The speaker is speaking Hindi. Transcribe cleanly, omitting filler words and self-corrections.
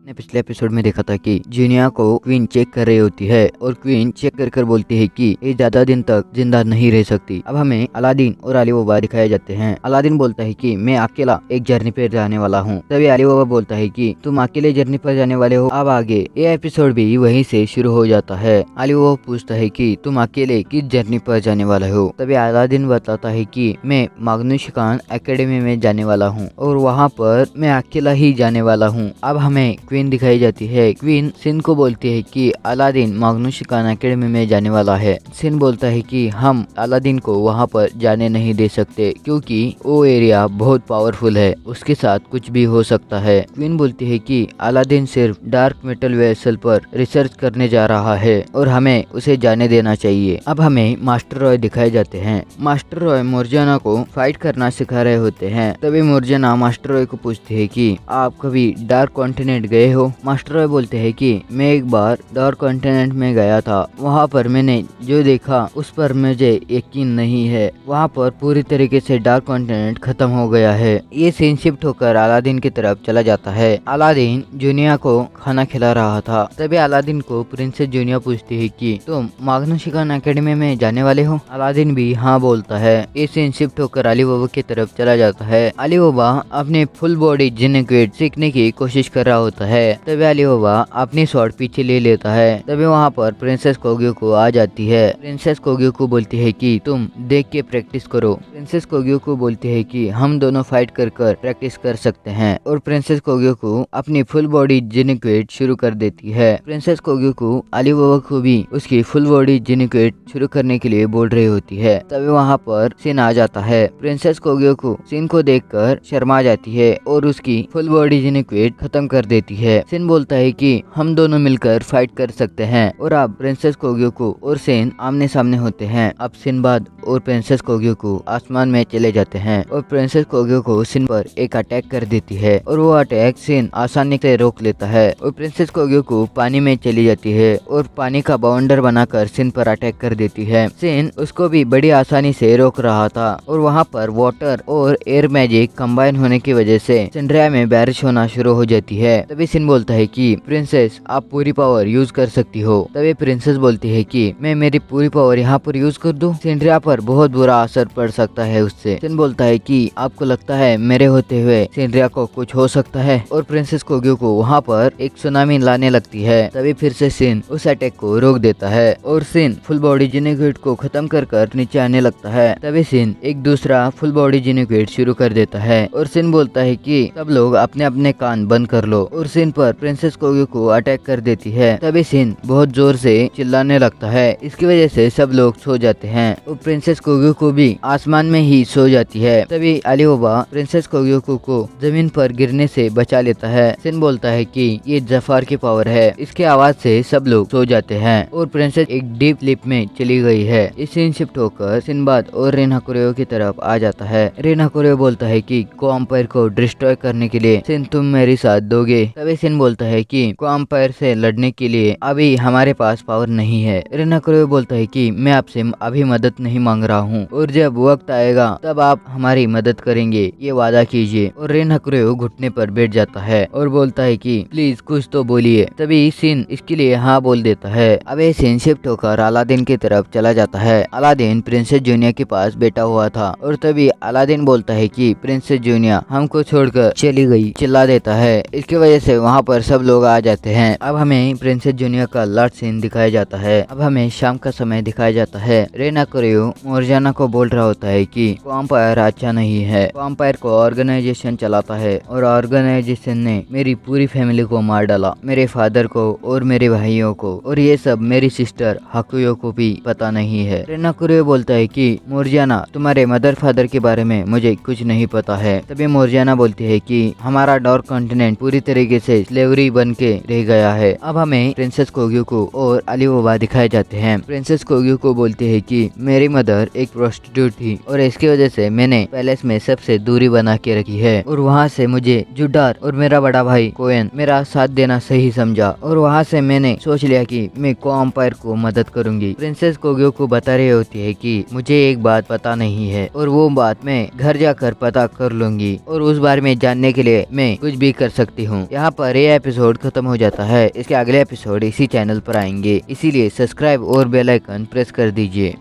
ने पिछले एपिसोड में देखा था कि जीनिया को क्वीन चेक कर रही होती है और क्वीन चेक कर बोलती है कि ये ज्यादा दिन तक जिंदा नहीं रह सकती। अब हमें अलादीन और अली बाबा दिखाए जाते हैं। अलादीन बोलता है कि मैं अकेला एक जर्नी पर जाने वाला हूँ। तभी अली बाबा बोलता है कि तुम अकेले जर्नी पर जाने वाले हो। अब आगे ये एपिसोड भी वहीं से शुरू हो जाता है। अली बाबा पूछता है कि तुम अकेले किस जर्नी पर जाने वाले हो। तभी अलादीन बताता है कि मैं माग्नुस खान एकेडमी में जाने वाला हूँ और वहाँ पर मैं अकेला ही जाने वाला हूँ। अब हमें क्वीन दिखाई जाती है। क्वीन सिन को बोलती है कि अलादीन माग्नुस खान एकेडमी में जाने वाला है। सिन बोलता है कि हम अलादीन को वहाँ पर जाने नहीं दे सकते क्योंकि वो एरिया बहुत पावरफुल है, उसके साथ कुछ भी हो सकता है। क्वीन बोलती है कि अलादीन सिर्फ डार्क मेटल वेसल पर रिसर्च करने जा रहा है और हमें उसे जाने देना चाहिए। अब हमें मास्टर रॉय दिखाए जाते हैं। मास्टर रॉय मोर्जाना को फाइट करना सिखा रहे होते हैं। तभी मोर्जाना मास्टर रॉय को पूछती है कि आप कभी डार्क कॉन्टिनेंट गए हो। मास्टर रॉय बोलते हैं कि मैं एक बार डार्क कॉन्टिनेंट में गया था, वहाँ पर मैंने जो देखा उस पर मुझे यकीन नहीं है। वहाँ पर पूरी तरीके से डार्क कॉन्टिनेंट खत्म हो गया है। ये सीन शिफ्ट होकर अलादीन की तरफ चला जाता है। अलादीन जूनिया को खाना खिला रहा था। तभी अलादीन को प्रिंसेस जूनिया पूछती है कि तुम माग्नुस खान एकेडमी में जाने वाले हो। अलादीन भी हाँ बोलता है। ये सीन शिफ्ट होकर अली बाबा की तरफ चला जाता है। अली बाबा अपने फुल बॉडी जिनेक्विड सीखने की कोशिश कर रहा होता है। तभी अली बाबा अपनी शॉर्ट पीछे ले लेता है। तभी वहाँ पर प्रिंसेस कोग्योको आ जाती है। प्रिंसेस कोग्योको बोलती है कि तुम देख के प्रैक्टिस करो। प्रिंसेस कोग्योको बोलती है कि हम दोनों फाइट कर प्रैक्टिस कर सकते हैं और प्रिंसेस कोग्योको अपनी फुल बॉडी जिनेक्विड शुरू कर देती है। प्रिंसेस कोग्योको अली बाबा को भी उसकी फुल बॉडी जिनेक्विड शुरू करने के लिए बोल रही होती है। तभी वहाँ पर सिन आ जाता है। प्रिंसेस कोग्योको सिन को देखकर शर्मा जाती है और उसकी फुल बॉडी जिनेक्विड खत्म कर देती है। सिन बोलता है कि हम दोनों मिलकर फाइट कर सकते हैं और अब प्रिंसेस कोग्योको और सिन आमने सामने होते हैं। अब सिनबाद और प्रिंसेस कोग्योको आसमान में चले जाते हैं और प्रिंसेस कोग्योको सिन पर एक अटैक कर देती है और वो अटैक सिन आसानी से रोक लेता है और प्रिंसेस कोग्योको पानी में चली जाती है और पानी का बाउंडर बनाकर सिन पर अटैक कर देती है। सिन उसको भी बड़ी आसानी से रोक रहा था और वहाँ पर वाटर और एयर मैजिक कंबाइन होने की वजह से सिंड्रेया में बारिश होना शुरू हो जाती है। तभी सिन बोलता है कि प्रिंसेस आप पूरी पावर यूज कर सकती हो। तभी प्रिंसेस बोलती है कि मैं मेरी पूरी पावर यहाँ पर यूज कर दूं। सिंड्रेया पर बहुत बुरा असर पड़ सकता है उससे। सिन बोलता है कि आपको लगता है मेरे होते हुए सिंड्रेया को कुछ हो सकता है और प्रिंसेस कोग्योको वहाँ पर एक सुनामी लाने लगती है। तभी फिर से सिन उस अटैक को रोक देता है और सिन फुल बॉडी जिनेक्विड को खत्म कर नीचे आने लगता है। तभी सिन एक दूसरा फुल बॉडी जिनेक्विड शुरू कर देता है और सिन बोलता है कि सब लोग अपने अपने कान बंद कर लो और सिन पर प्रिंसेस कोग्योको अटैक कर देती है। तभी सिन बहुत जोर से चिल्लाने लगता है। इसकी वजह से सब लोग सो जाते हैं और प्रिंसेस कोग्योको भी आसमान में ही सो जाती है। तभी अली बाबा प्रिंसेस कोग्योको को जमीन पर गिरने से बचा लेता है। सिन बोलता है कि ये जफार की पावर है। इसके आवाज से सब लोग सो जाते हैं और प्रिंसेस एक डीप स्लीप में चली गई है। इस सीन शिफ्ट होकर सिनबाद और रेन हाकुरेओ की तरफ आ जाता है। रेन हाकुरेओ बोलता है कि कोअम्पायर को डिस्ट्रॉय करने के लिए सिन तुम मेरे साथ दोगे। तभी सिन बोलता है कि कोअम्पायर से लड़ने के लिए अभी हमारे पास पावर नहीं है। रेन हाकुरेओ बोलता है कि मैं आपसे अभी मदद नहीं मांग रहा हूँ और जब वक्त आएगा तब आप हमारी मदद करेंगे, ये वादा कीजिए। और रेन हाकुरेओ घुटने पर बैठ जाता है और बोलता है कि प्लीज कुछ तो बोलिए। तभी सिन इसके लिए हाँ बोल देता है। अब ये सीन शिफ्ट होकर अलादीन की तरफ चला जाता है। अलादीन प्रिंसेस जूनिया के पास बैठा हुआ था और तभी अलादीन बोलता है कि प्रिंसेस जूनिया हमको छोड़कर चली गई, चिल्ला देता है। इसकी वजह से वहाँ पर सब लोग आ जाते हैं। अब हमें प्रिंसेस जूनिया का लास्ट सीन दिखाया जाता है। अब हमें शाम का समय दिखाया जाता है। रेन हाकुरेओ मोर्जाना को बोल रहा होता है कि कोअम्पायर अच्छा नहीं है। कोअम्पायर को ऑर्गेनाइजेशन चलाता है और ऑर्गेनाइजेशन ने मेरी पूरी फैमिली को मार डाला, मेरे फादर को और मेरे भाइयों को, और ये सब मेरी सिस्टर हाकुयो को भी पता नहीं है। रेन हाकुरेओ बोलता है कि मोर्जाना तुम्हारे मदर फादर के बारे में मुझे कुछ नहीं पता है। तभी मोर्जाना बोलती है कि हमारा डार्क कॉन्टिनेंट पूरी तरीके से स्लेवरी बन के रह गया है। अब हमें प्रिंसेस कोग्योको और अली बाबा दिखाए जाते हैं। प्रिंसेस कोग्योको बोलती है कि मेरी मदर एक प्रोस्टिट्यूट थी और इसकी वजह से मैंने पैलेस में सबसे दूरी बना के रखी है और वहाँ से मुझे जुडार और मेरा बड़ा भाई कोएन मेरा साथ देना सही समझा और वहाँ से मैंने सोच लिया कि मैं कोअम्पायर को मदद करूंगी। प्रिंसेस कोग्योको बता रही होती है कि मुझे एक बात पता नहीं है और वो बात मैं घर जाकर पता कर लूंगी और उस बारे में जानने के लिए मैं कुछ भी कर सकती हूँ। यहाँ पर यह एपिसोड खत्म हो जाता है। इसके अगले एपिसोड इसी चैनल पर आएंगे, इसीलिए सब्सक्राइब और बेल आइकन प्रेस कर दीजिए।